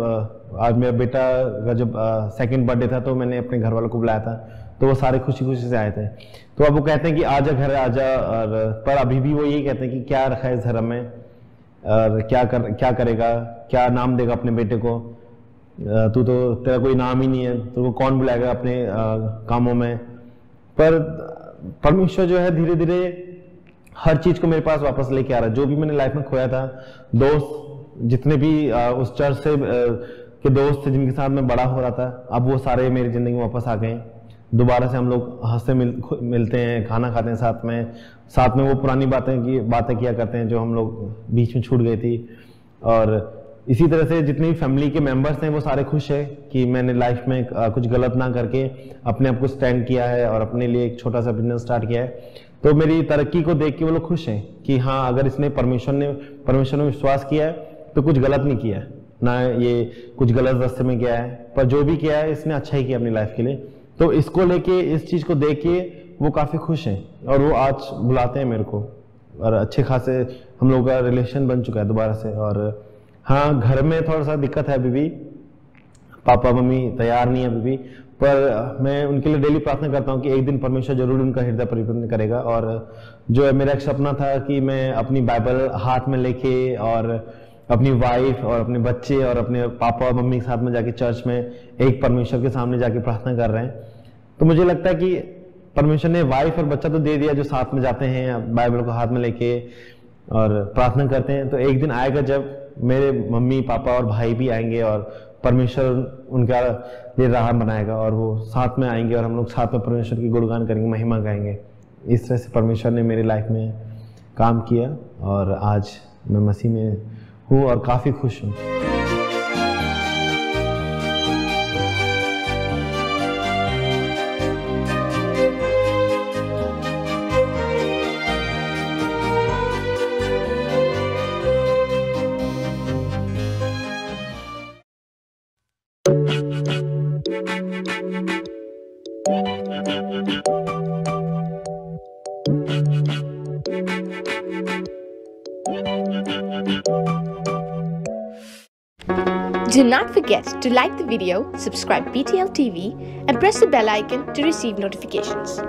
A: आज मेरा बेटा का जब सेकंड बर्थडे था, तो मैंने अपने घर वालों को बुलाया था, तो वो सारे खुशी खुशी से आए थे। तो अब वो कहते हैं कि आजा घर आजा, और पर अभी भी वो यही कहते हैं कि क्या रखा है इस धर्म में, और क्या करेगा, क्या नाम देगा अपने बेटे को, तू तो तेरा कोई नाम ही नहीं है, तो वो कौन बुलाएगा अपने कामों में। पर परमेश्वर जो है धीरे धीरे हर चीज को मेरे पास वापस लेके आ रहा है। जो भी मैंने लाइफ में खोया था, दोस्त जितने भी उस चर्च से के दोस्त थे जिनके साथ मैं बड़ा हो रहा था, अब वो सारे मेरी जिंदगी में वापस आ गए। दोबारा से हम लोग हंसते मिलते हैं, खाना खाते हैं साथ में वो पुरानी बातें किया करते हैं जो हम लोग बीच में छूट गई थी। और इसी तरह से जितने भी फैमिली के मेंबर्स हैं वो सारे खुश है कि मैंने लाइफ में कुछ गलत ना करके अपने आप को स्टैंड किया है और अपने लिए एक छोटा सा बिजनेस स्टार्ट किया है। तो मेरी तरक्की को देख के वो लोग खुश हैं कि हाँ, अगर इसने परमेश्वर में विश्वास किया है तो कुछ गलत नहीं किया है, ना ये कुछ गलत रास्ते में गया है, पर जो भी किया है इसने अच्छा ही किया अपनी लाइफ के लिए। तो इसको लेके, इस चीज को देख के वो काफी खुश हैं और वो आज बुलाते हैं मेरे को, और अच्छे खासे हम लोगों का रिलेशन बन चुका है दोबारा से। और हाँ, घर में थोड़ा सा दिक्कत है अभी भी, पापा मम्मी तैयार नहीं है अभी भी, पर मैं उनके लिए डेली प्रार्थना करता हूँ कि एक दिन परमेश्वर जरूर उनका हृदय परिवर्तन करेगा। और जो है मेरा एक सपना था कि मैं अपनी बाइबल हाथ में लेके और अपनी वाइफ और अपने बच्चे और अपने पापा और मम्मी के साथ में जाके चर्च में एक परमेश्वर के सामने जाके प्रार्थना कर रहे हैं। तो मुझे लगता है कि परमेश्वर ने वाइफ और बच्चा तो दे दिया जो साथ में जाते हैं बाइबल को हाथ में लेके और प्रार्थना करते हैं। तो एक दिन आएगा जब मेरे मम्मी पापा और भाई भी आएंगे और परमेश्वर उनका लिए राह बनाएगा और वो साथ में आएंगे और हम लोग साथ में परमेश्वर की गुणगान करेंगे, महिमा गाएंगे। इस तरह से परमेश्वर ने मेरी लाइफ में काम किया और आज मैं मसीह में हूँ और काफ़ी खुश हूँ।
B: Do not forget to like the video, subscribe BTL TV, and press the bell icon to receive notifications.